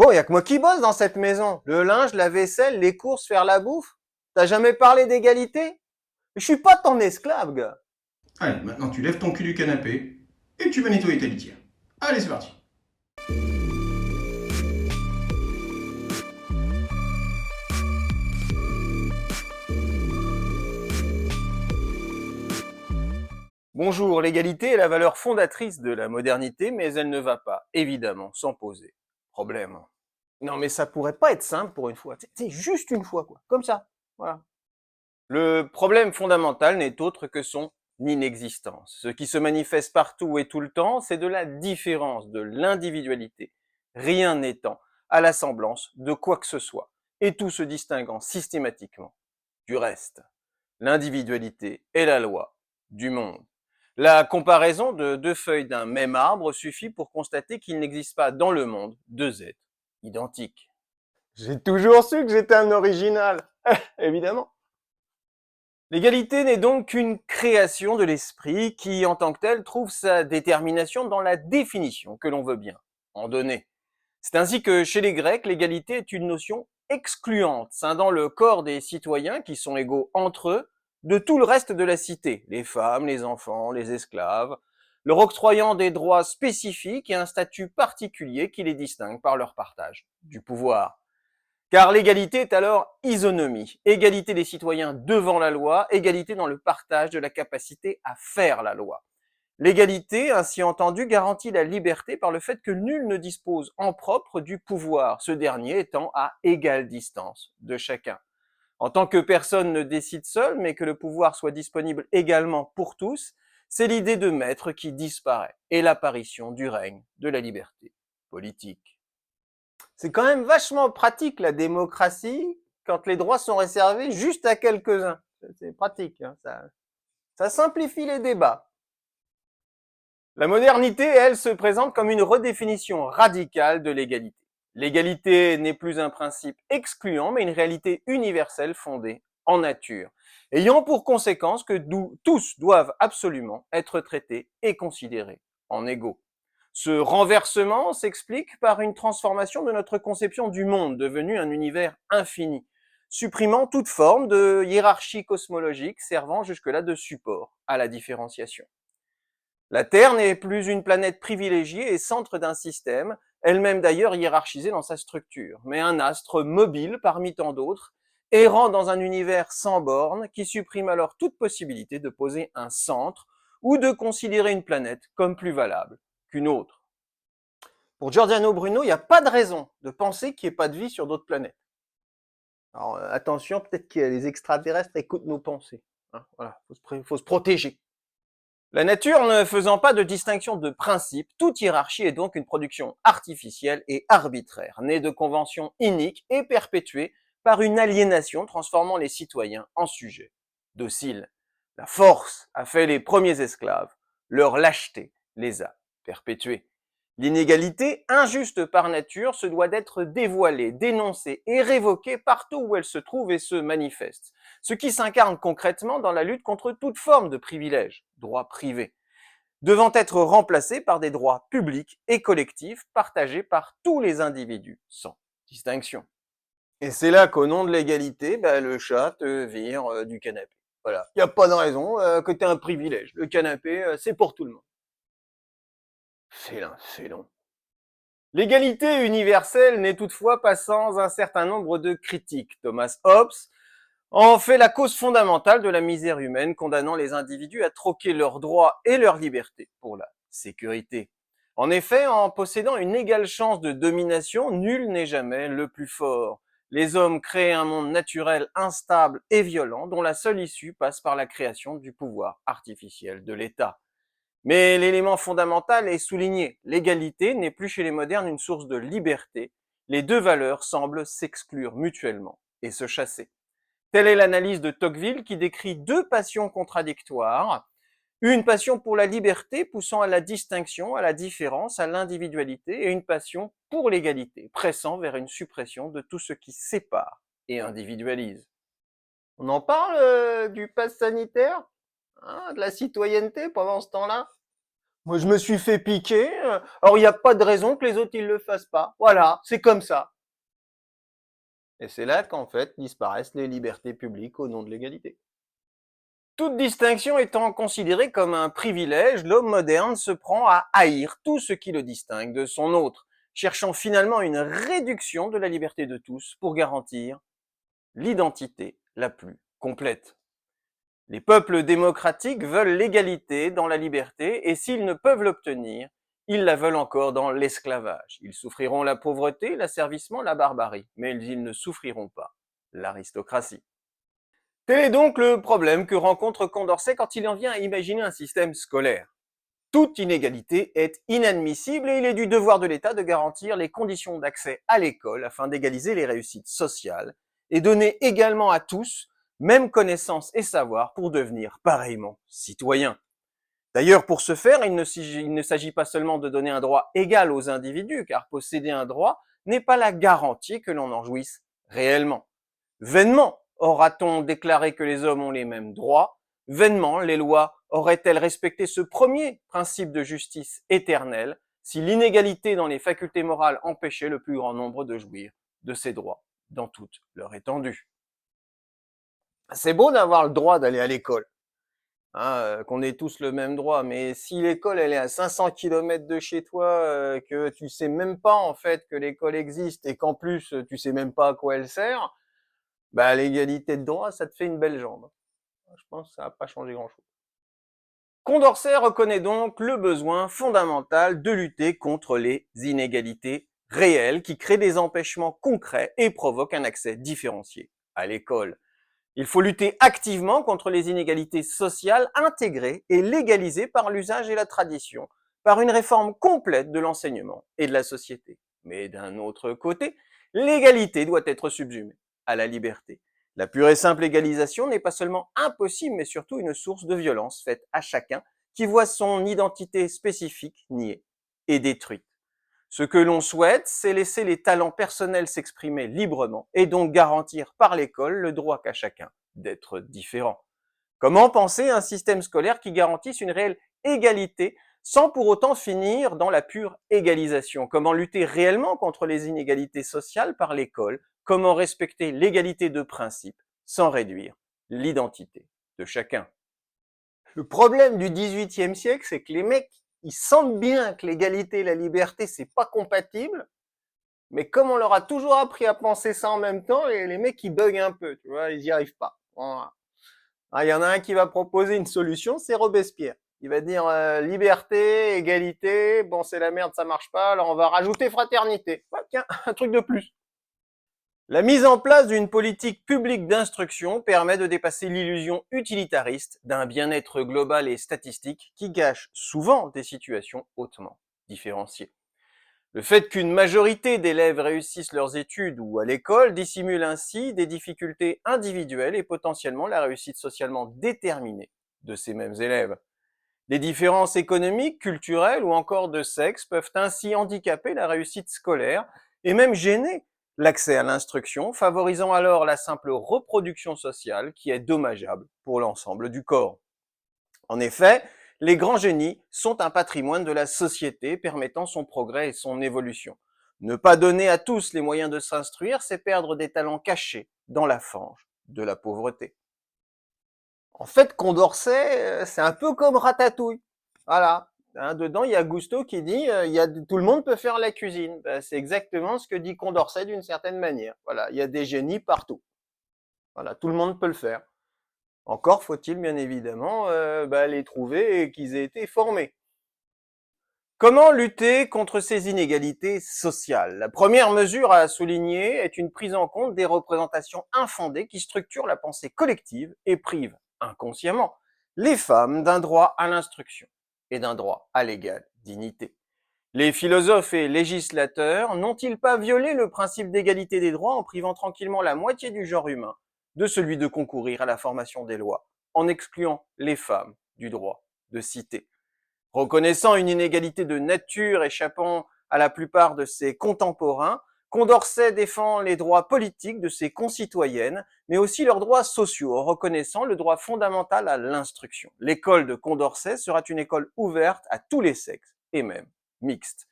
Bon, y a que moi qui bosse dans cette maison. Le linge, la vaisselle, les courses, faire la bouffe. T'as jamais parlé d'égalité? Je suis pas ton esclave, gars. Allez, maintenant tu lèves ton cul du canapé et tu vas nettoyer ta litière. Allez, c'est parti. Bonjour, l'égalité est la valeur fondatrice de la modernité, mais elle ne va pas, évidemment, sans poser problème. Non, mais ça pourrait pas être simple pour une fois. C'est juste une fois, quoi. Comme ça. Voilà. Le problème fondamental n'est autre que son inexistence. Ce qui se manifeste partout et tout le temps, c'est de la différence, de l'individualité, rien n'étant à la semblance de quoi que ce soit, et tout se distinguant systématiquement du reste. L'individualité est la loi du monde. La comparaison de deux feuilles d'un même arbre suffit pour constater qu'il n'existe pas dans le monde deux êtres identiques. J'ai toujours su que j'étais un original, évidemment. L'égalité n'est donc qu'une création de l'esprit qui, en tant que tel, trouve sa détermination dans la définition que l'on veut bien en donner. C'est ainsi que chez les Grecs, l'égalité est une notion excluante, scindant le corps des citoyens qui sont égaux entre eux de tout le reste de la cité, les femmes, les enfants, les esclaves, leur octroyant des droits spécifiques et un statut particulier qui les distingue par leur partage du pouvoir. Car l'égalité est alors isonomie, égalité des citoyens devant la loi, égalité dans le partage de la capacité à faire la loi. L'égalité, ainsi entendue, garantit la liberté par le fait que nul ne dispose en propre du pouvoir, ce dernier étant à égale distance de chacun. En tant que personne ne décide seul, mais que le pouvoir soit disponible également pour tous, c'est l'idée de maître qui disparaît et l'apparition du règne de la liberté politique. C'est quand même vachement pratique la démocratie quand les droits sont réservés juste à quelques-uns. C'est pratique, hein, ça simplifie les débats. La modernité, elle, se présente comme une redéfinition radicale de l'égalité. L'égalité n'est plus un principe excluant, mais une réalité universelle fondée en nature, ayant pour conséquence que tous doivent absolument être traités et considérés en égaux. Ce renversement s'explique par une transformation de notre conception du monde, devenu un univers infini, supprimant toute forme de hiérarchie cosmologique servant jusque-là de support à la différenciation. La Terre n'est plus une planète privilégiée et centre d'un système, elle-même d'ailleurs hiérarchisée dans sa structure, mais un astre mobile parmi tant d'autres, errant dans un univers sans bornes qui supprime alors toute possibilité de poser un centre ou de considérer une planète comme plus valable qu'une autre. Pour Giordano Bruno, il n'y a pas de raison de penser qu'il n'y ait pas de vie sur d'autres planètes. Alors attention, peut-être que les extraterrestres écoutent nos pensées. Hein, voilà, faut se protéger. La nature ne faisant pas de distinction de principe, toute hiérarchie est donc une production artificielle et arbitraire, née de conventions iniques et perpétuée par une aliénation transformant les citoyens en sujets dociles. La force a fait les premiers esclaves, leur lâcheté les a perpétués. L'inégalité, injuste par nature, se doit d'être dévoilée, dénoncée et révoquée partout où elle se trouve et se manifeste, ce qui s'incarne concrètement dans la lutte contre toute forme de privilège, droit privé, devant être remplacé par des droits publics et collectifs partagés par tous les individus, sans distinction. Et c'est là qu'au nom de l'égalité, le chat te vire du canapé. Voilà, il n'y a pas de raison que tu aies un privilège. Le canapé, c'est pour tout le monde. Félin, félon. L'égalité universelle n'est toutefois pas sans un certain nombre de critiques. Thomas Hobbes en fait la cause fondamentale de la misère humaine, condamnant les individus à troquer leurs droits et leur liberté pour la sécurité. En effet, en possédant une égale chance de domination, nul n'est jamais le plus fort. Les hommes créent un monde naturel instable et violent dont la seule issue passe par la création du pouvoir artificiel de l'État. Mais l'élément fondamental est souligné. L'égalité n'est plus chez les modernes une source de liberté. Les deux valeurs semblent s'exclure mutuellement et se chasser. Telle est l'analyse de Tocqueville qui décrit deux passions contradictoires. Une passion pour la liberté poussant à la distinction, à la différence, à l'individualité, et une passion pour l'égalité, pressant vers une suppression de tout ce qui sépare et individualise. On en parle du pass sanitaire, hein, de la citoyenneté pendant ce temps-là? Moi, je me suis fait piquer, alors il n'y a pas de raison que les autres ils le fassent pas. Voilà, c'est comme ça. Et c'est là qu'en fait disparaissent les libertés publiques au nom de l'égalité. Toute distinction étant considérée comme un privilège, l'homme moderne se prend à haïr tout ce qui le distingue de son autre, cherchant finalement une réduction de la liberté de tous pour garantir l'identité la plus complète. Les peuples démocratiques veulent l'égalité dans la liberté et s'ils ne peuvent l'obtenir, ils la veulent encore dans l'esclavage. Ils souffriront la pauvreté, l'asservissement, la barbarie, mais ils ne souffriront pas l'aristocratie. Tel est donc le problème que rencontre Condorcet quand il en vient à imaginer un système scolaire. Toute inégalité est inadmissible et il est du devoir de l'État de garantir les conditions d'accès à l'école afin d'égaliser les réussites sociales et donner également à tous même connaissances et savoir pour devenir pareillement citoyens. D'ailleurs, pour ce faire, il ne s'agit pas seulement de donner un droit égal aux individus, car posséder un droit n'est pas la garantie que l'on en jouisse réellement. Vainement aura-t-on déclaré que les hommes ont les mêmes droits, vainement les lois auraient-elles respecté ce premier principe de justice éternelle si l'inégalité dans les facultés morales empêchait le plus grand nombre de jouir de ces droits dans toute leur étendue. C'est beau d'avoir le droit d'aller à l'école, hein, qu'on ait tous le même droit, mais si l'école elle est à 500 kilomètres de chez toi, que tu sais même pas en fait que l'école existe et qu'en plus tu sais même pas à quoi elle sert, bah l'égalité de droit ça te fait une belle jambe. Je pense que ça va pas changer grand-chose. Condorcet reconnaît donc le besoin fondamental de lutter contre les inégalités réelles qui créent des empêchements concrets et provoquent un accès différencié à l'école. Il faut lutter activement contre les inégalités sociales intégrées et légalisées par l'usage et la tradition, par une réforme complète de l'enseignement et de la société. Mais d'un autre côté, l'égalité doit être subsumée à la liberté. La pure et simple égalisation n'est pas seulement impossible, mais surtout une source de violence faite à chacun qui voit son identité spécifique niée et détruite. Ce que l'on souhaite, c'est laisser les talents personnels s'exprimer librement et donc garantir par l'école le droit qu'a chacun d'être différent. Comment penser un système scolaire qui garantisse une réelle égalité sans pour autant finir dans la pure égalisation? Comment lutter réellement contre les inégalités sociales par l'école? Comment respecter l'égalité de principe sans réduire l'identité de chacun? Le problème du XVIIIe siècle, c'est que les mecs, ils sentent bien que l'égalité et la liberté, c'est pas compatible, mais comme on leur a toujours appris à penser ça en même temps, les mecs, ils buguent un peu, tu vois, ils y arrivent pas. Voilà. Ah, il y en a un qui va proposer une solution, c'est Robespierre. Il va dire liberté, égalité, bon c'est la merde, ça marche pas, alors on va rajouter fraternité. Ouais, tiens, un truc de plus. La mise en place d'une politique publique d'instruction permet de dépasser l'illusion utilitariste d'un bien-être global et statistique qui gâche souvent des situations hautement différenciées. Le fait qu'une majorité d'élèves réussissent leurs études ou à l'école dissimule ainsi des difficultés individuelles et potentiellement la réussite socialement déterminée de ces mêmes élèves. Les différences économiques, culturelles ou encore de sexe peuvent ainsi handicaper la réussite scolaire et même gêner l'accès à l'instruction, favorisant alors la simple reproduction sociale qui est dommageable pour l'ensemble du corps. En effet, les grands génies sont un patrimoine de la société permettant son progrès et son évolution. Ne pas donner à tous les moyens de s'instruire, c'est perdre des talents cachés dans la fange de la pauvreté. En fait, Condorcet, c'est un peu comme Ratatouille. Voilà. Hein, dedans, il y a Gusto qui dit tout le monde peut faire la cuisine. Ben, c'est exactement ce que dit Condorcet d'une certaine manière. Voilà, il y a des génies partout. Voilà, tout le monde peut le faire. Encore faut-il bien évidemment les trouver et qu'ils aient été formés. Comment lutter contre ces inégalités sociales? La première mesure à souligner est une prise en compte des représentations infondées qui structurent la pensée collective et privent inconsciemment les femmes d'un droit à l'instruction et d'un droit à l'égale dignité. Les philosophes et législateurs n'ont-ils pas violé le principe d'égalité des droits en privant tranquillement la moitié du genre humain de celui de concourir à la formation des lois, en excluant les femmes du droit de citer? Reconnaissant une inégalité de nature échappant à la plupart de ses contemporains, Condorcet défend les droits politiques de ses concitoyennes, mais aussi leurs droits sociaux, en reconnaissant le droit fondamental à l'instruction. L'école de Condorcet sera une école ouverte à tous les sexes, et même mixte.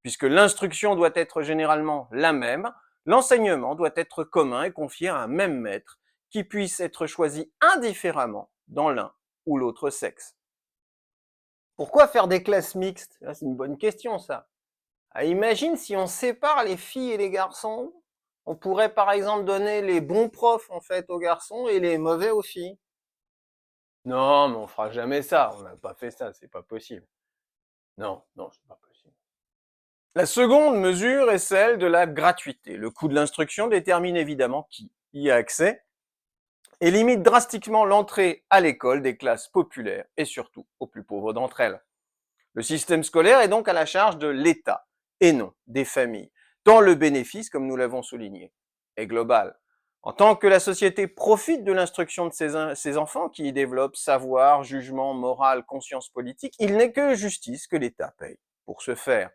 Puisque l'instruction doit être généralement la même, l'enseignement doit être commun et confié à un même maître, qui puisse être choisi indifféremment dans l'un ou l'autre sexe. Pourquoi faire des classes mixtes? C'est une bonne question, ça. Imagine si on sépare les filles et les garçons, on pourrait par exemple donner les bons profs en fait aux garçons et les mauvais aux filles. Non, mais on fera jamais ça, on n'a pas fait ça, c'est pas possible. Non, c'est pas possible. La seconde mesure est celle de la gratuité. Le coût de l'instruction détermine évidemment qui y a accès et limite drastiquement l'entrée à l'école des classes populaires et surtout aux plus pauvres d'entre elles. Le système scolaire est donc à la charge de l'État et non des familles, tant le bénéfice, comme nous l'avons souligné, est global. En tant que la société profite de l'instruction de ses enfants qui y développent savoir, jugement, morale, conscience politique, il n'est que justice que l'État paye pour ce faire.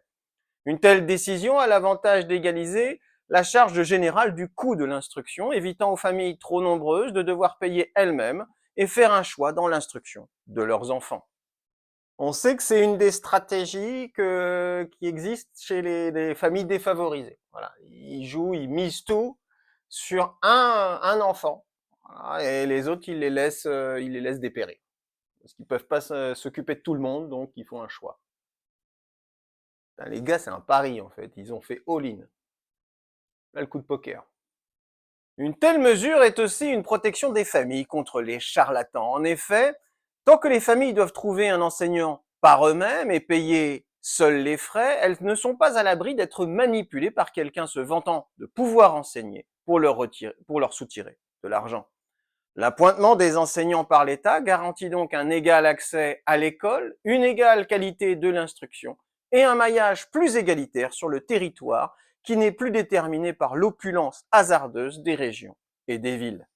Une telle décision a l'avantage d'égaliser la charge générale du coût de l'instruction, évitant aux familles trop nombreuses de devoir payer elles-mêmes et faire un choix dans l'instruction de leurs enfants. On sait que c'est une des stratégies qui existent chez les familles défavorisées. Voilà. Ils misent tout sur un enfant. Voilà, et les autres, ils les laissent dépérir. Parce qu'ils peuvent pas s'occuper de tout le monde, donc ils font un choix. Les gars, c'est un pari, en fait. Ils ont fait all-in. Là, le coup de poker. Une telle mesure est aussi une protection des familles contre les charlatans. En effet, tant que les familles doivent trouver un enseignant par eux-mêmes et payer seuls les frais, elles ne sont pas à l'abri d'être manipulées par quelqu'un se vantant de pouvoir enseigner pour leur soutirer de l'argent. L'appointement des enseignants par l'État garantit donc un égal accès à l'école, une égale qualité de l'instruction et un maillage plus égalitaire sur le territoire qui n'est plus déterminé par l'opulence hasardeuse des régions et des villes.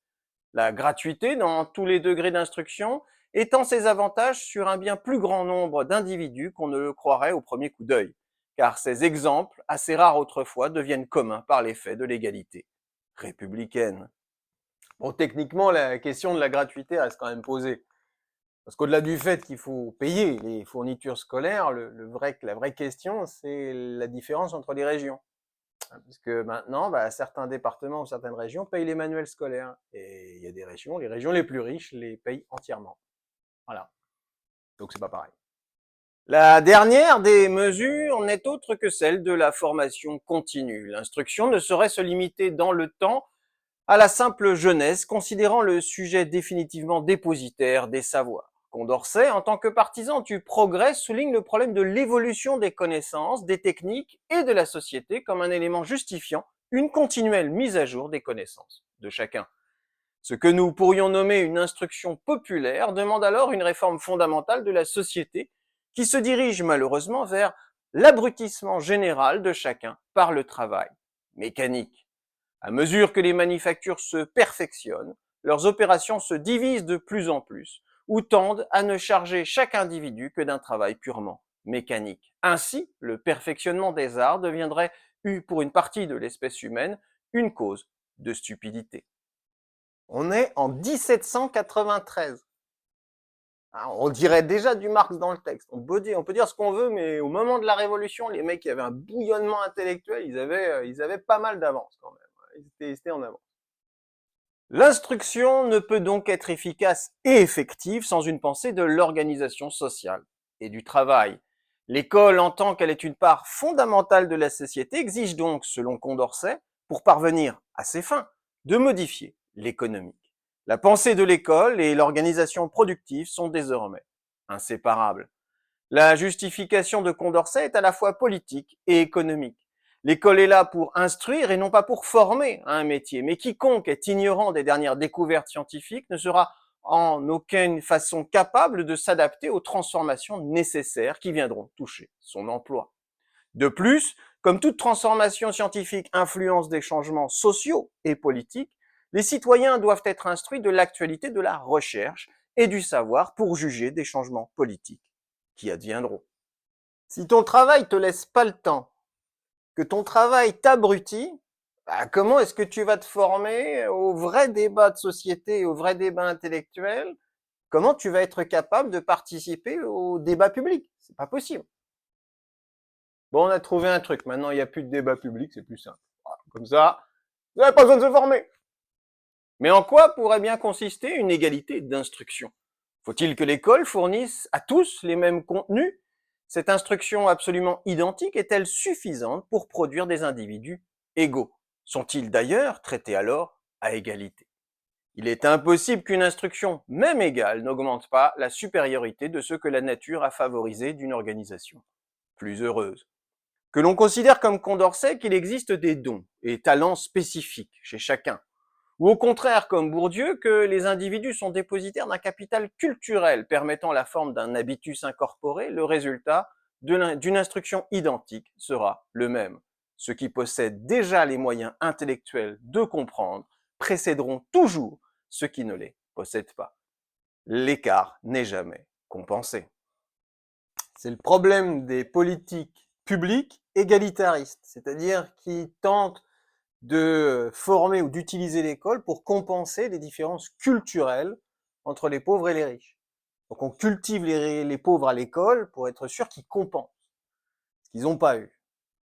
La gratuité dans tous les degrés d'instruction étend ses avantages sur un bien plus grand nombre d'individus qu'on ne le croirait au premier coup d'œil, car ces exemples, assez rares autrefois, deviennent communs par l'effet de l'égalité républicaine. Bon, techniquement, la question de la gratuité reste quand même posée. Parce qu'au-delà du fait qu'il faut payer les fournitures scolaires, la vraie question, c'est la différence entre les régions. Parce que maintenant, certains départements ou certaines régions payent les manuels scolaires. Et il y a des régions, les régions les plus riches les payent entièrement. Voilà. Donc c'est pas pareil. La dernière des mesures n'est autre que celle de la formation continue. L'instruction ne saurait se limiter dans le temps à la simple jeunesse, considérant le sujet définitivement dépositaire des savoirs. Condorcet, en tant que partisan du progrès, souligne le problème de l'évolution des connaissances, des techniques et de la société comme un élément justifiant une continuelle mise à jour des connaissances de chacun. Ce que nous pourrions nommer une instruction populaire demande alors une réforme fondamentale de la société qui se dirige malheureusement vers l'abrutissement général de chacun par le travail mécanique. À mesure que les manufactures se perfectionnent, leurs opérations se divisent de plus en plus ou tendent à ne charger chaque individu que d'un travail purement mécanique. Ainsi, le perfectionnement des arts deviendrait, pour une partie de l'espèce humaine, une cause de stupidité. On est en 1793. On dirait déjà du Marx dans le texte. On peut dire ce qu'on veut, mais au moment de la Révolution, les mecs qui avaient un bouillonnement intellectuel, ils avaient pas mal d'avance quand même. Ils étaient en avance. L'instruction ne peut donc être efficace et effective sans une pensée de l'organisation sociale et du travail. L'école, en tant qu'elle est une part fondamentale de la société, exige donc, selon Condorcet, pour parvenir à ses fins, de modifier l'économie. La pensée de l'école et l'organisation productive sont désormais inséparables. La justification de Condorcet est à la fois politique et économique. L'école est là pour instruire et non pas pour former à un métier. Mais quiconque est ignorant des dernières découvertes scientifiques ne sera en aucune façon capable de s'adapter aux transformations nécessaires qui viendront toucher son emploi. De plus, comme toute transformation scientifique influence des changements sociaux et politiques, les citoyens doivent être instruits de l'actualité de la recherche et du savoir pour juger des changements politiques qui adviendront. Si ton travail te laisse pas le temps que ton travail t'abrutit, bah, comment est-ce que tu vas te former au vrai débat de société, au vrai débat intellectuel? Comment tu vas être capable de participer au débat public? C'est pas possible. Bon, on a trouvé un truc. Maintenant, il n'y a plus de débat public, c'est plus simple. Voilà. Comme ça, vous n'avez pas besoin de se former. Mais en quoi pourrait bien consister une égalité d'instruction? Faut-il que l'école fournisse à tous les mêmes contenus? Cette instruction absolument identique est-elle suffisante pour produire des individus égaux? Sont-ils d'ailleurs traités alors à égalité? Il est impossible qu'une instruction, même égale, n'augmente pas la supériorité de ce que la nature a favorisé d'une organisation plus heureuse. Que l'on considère comme Condorcet qu'il existe des dons et talents spécifiques chez chacun, ou au contraire, comme Bourdieu, que les individus sont dépositaires d'un capital culturel permettant la forme d'un habitus incorporé, le résultat d'une instruction identique sera le même. Ceux qui possèdent déjà les moyens intellectuels de comprendre précéderont toujours ceux qui ne les possèdent pas. L'écart n'est jamais compensé. C'est le problème des politiques publiques égalitaristes, c'est-à-dire qui tentent de former ou d'utiliser l'école pour compenser les différences culturelles entre les pauvres et les riches. Donc on cultive les pauvres à l'école pour être sûr qu'ils compensent ce qu'ils n'ont pas eu.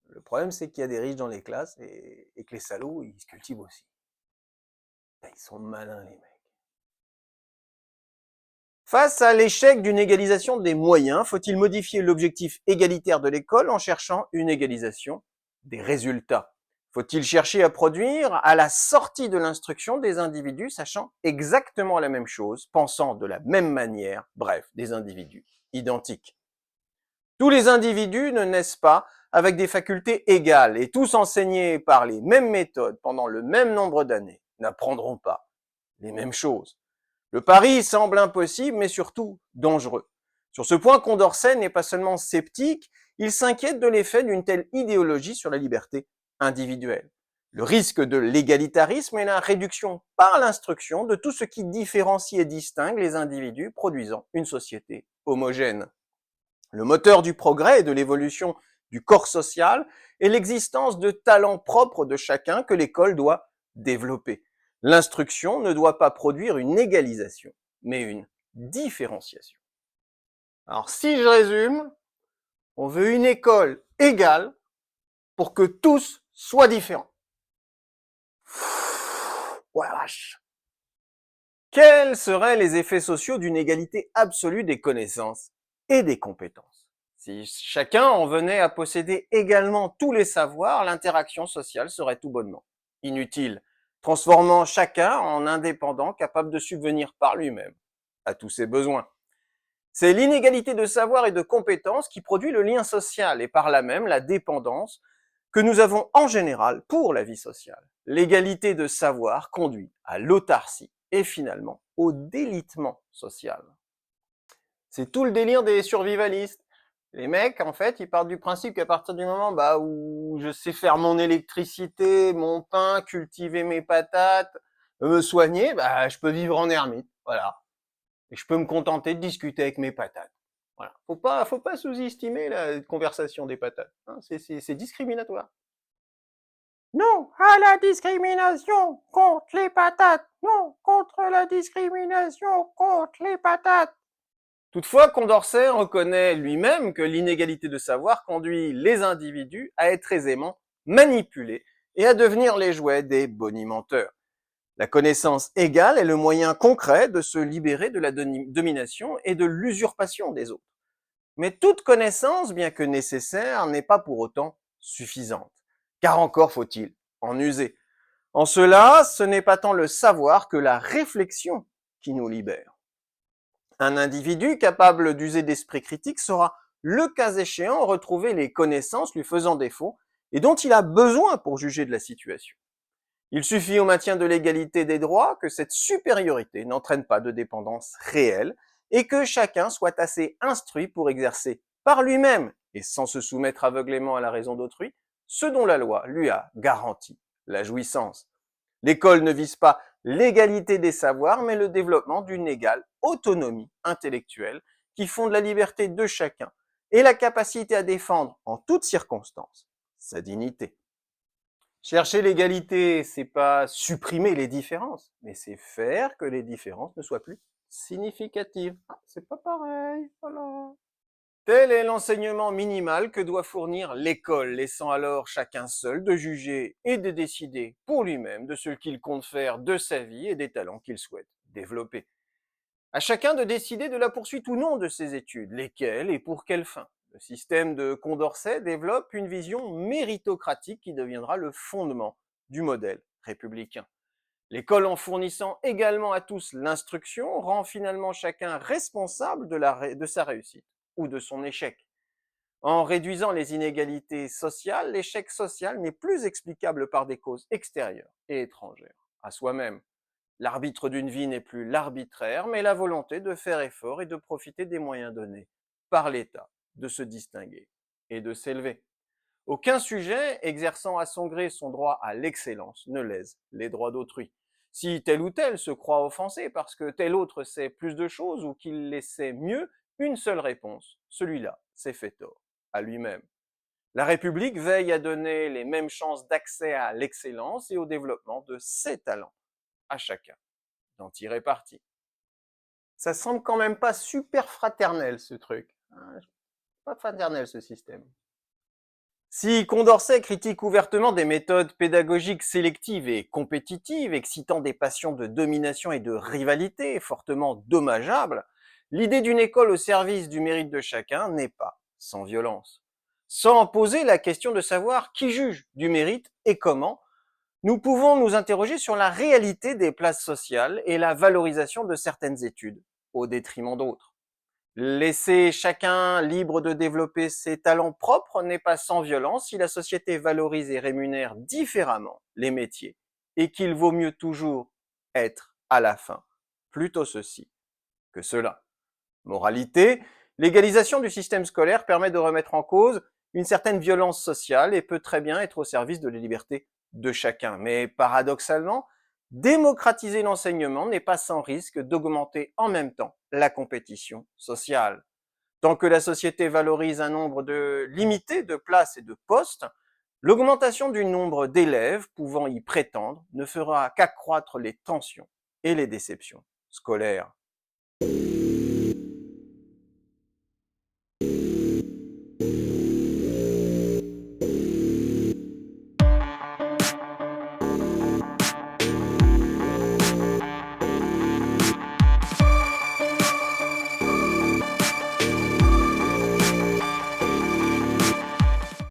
Le problème, c'est qu'il y a des riches dans les classes et que les salauds, ils se cultivent aussi. Ils sont malins, les mecs. Face à l'échec d'une égalisation des moyens, faut-il modifier l'objectif égalitaire de l'école en cherchant une égalisation des résultats? Faut-il chercher à produire, à la sortie de l'instruction, des individus sachant exactement la même chose, pensant de la même manière, bref, des individus identiques? Tous les individus ne naissent pas avec des facultés égales et tous enseignés par les mêmes méthodes pendant le même nombre d'années n'apprendront pas les mêmes choses. Le pari semble impossible, mais surtout dangereux. Sur ce point, Condorcet n'est pas seulement sceptique, il s'inquiète de l'effet d'une telle idéologie sur la liberté individuelle. Le risque de l'égalitarisme est la réduction par l'instruction de tout ce qui différencie et distingue les individus produisant une société homogène. Le moteur du progrès et de l'évolution du corps social est l'existence de talents propres de chacun que l'école doit développer. L'instruction ne doit pas produire une égalisation, mais une différenciation. Alors si je résume, on veut une école égale pour que tous soient différents. Ouais, vache. Quels seraient les effets sociaux d'une égalité absolue des connaissances et des compétences? Si chacun en venait à posséder également tous les savoirs, l'interaction sociale serait tout bonnement inutile, transformant chacun en indépendant capable de subvenir par lui-même à tous ses besoins. C'est l'inégalité de savoir et de compétences qui produit le lien social et par là même la dépendance que nous avons en général pour la vie sociale. L'égalité de savoir conduit à l'autarcie et finalement au délitement social. C'est tout le délire des survivalistes. Les mecs, en fait, ils partent du principe qu'à partir du moment où je sais faire mon électricité, mon pain, cultiver mes patates, me soigner, je peux vivre en ermite. Voilà. Et je peux me contenter de discuter avec mes patates. Voilà. Faut pas sous-estimer la conversation des patates. Hein. C'est discriminatoire. Non à la discrimination contre les patates. Non contre la discrimination contre les patates. Toutefois, Condorcet reconnaît lui-même que l'inégalité de savoir conduit les individus à être aisément manipulés et à devenir les jouets des bonimenteurs. La connaissance égale est le moyen concret de se libérer de la domination et de l'usurpation des autres. Mais toute connaissance, bien que nécessaire, n'est pas pour autant suffisante, car encore faut-il en user. En cela, ce n'est pas tant le savoir que la réflexion qui nous libère. Un individu capable d'user d'esprit critique saura, le cas échéant, retrouver les connaissances lui faisant défaut et dont il a besoin pour juger de la situation. Il suffit au maintien de l'égalité des droits que cette supériorité n'entraîne pas de dépendance réelle et que chacun soit assez instruit pour exercer par lui-même et sans se soumettre aveuglément à la raison d'autrui, ce dont la loi lui a garanti la jouissance. L'école ne vise pas l'égalité des savoirs, mais le développement d'une égale autonomie intellectuelle qui fonde la liberté de chacun et la capacité à défendre en toutes circonstances sa dignité. Chercher l'égalité, c'est pas supprimer les différences, mais c'est faire que les différences ne soient plus significatives. Ah, c'est pas pareil, voilà. Tel est l'enseignement minimal que doit fournir l'école, laissant alors chacun seul de juger et de décider pour lui-même de ce qu'il compte faire de sa vie et des talents qu'il souhaite développer. À chacun de décider de la poursuite ou non de ses études, lesquelles et pour quelles fins. Le système de Condorcet développe une vision méritocratique qui deviendra le fondement du modèle républicain. L'école, en fournissant également à tous l'instruction, rend finalement chacun responsable de sa réussite ou de son échec. En réduisant les inégalités sociales, l'échec social n'est plus explicable par des causes extérieures et étrangères à soi-même. L'arbitre d'une vie n'est plus l'arbitraire, mais la volonté de faire effort et de profiter des moyens donnés par l'État de se distinguer et de s'élever. Aucun sujet exerçant à son gré son droit à l'excellence ne lèse les droits d'autrui. Si tel ou tel se croit offensé parce que tel autre sait plus de choses ou qu'il les sait mieux, une seule réponse, celui-là s'est fait tort à lui-même. La République veille à donner les mêmes chances d'accès à l'excellence et au développement de ses talents à chacun d'en tirer parti. Ça semble quand même pas super fraternel, ce truc. Pas fraternel, ce système. Si Condorcet critique ouvertement des méthodes pédagogiques sélectives et compétitives, excitant des passions de domination et de rivalité fortement dommageables, l'idée d'une école au service du mérite de chacun n'est pas sans violence. Sans poser la question de savoir qui juge du mérite et comment, nous pouvons nous interroger sur la réalité des places sociales et la valorisation de certaines études au détriment d'autres. Laisser chacun libre de développer ses talents propres n'est pas sans violence si la société valorise et rémunère différemment les métiers et qu'il vaut mieux toujours être à la fin plutôt ceci que cela. Moralité, l'égalisation du système scolaire permet de remettre en cause une certaine violence sociale et peut très bien être au service de la liberté de chacun. Mais paradoxalement, démocratiser l'enseignement n'est pas sans risque d'augmenter en même temps la compétition sociale. Tant que la société valorise un nombre limité de places et de postes, l'augmentation du nombre d'élèves pouvant y prétendre ne fera qu'accroître les tensions et les déceptions scolaires.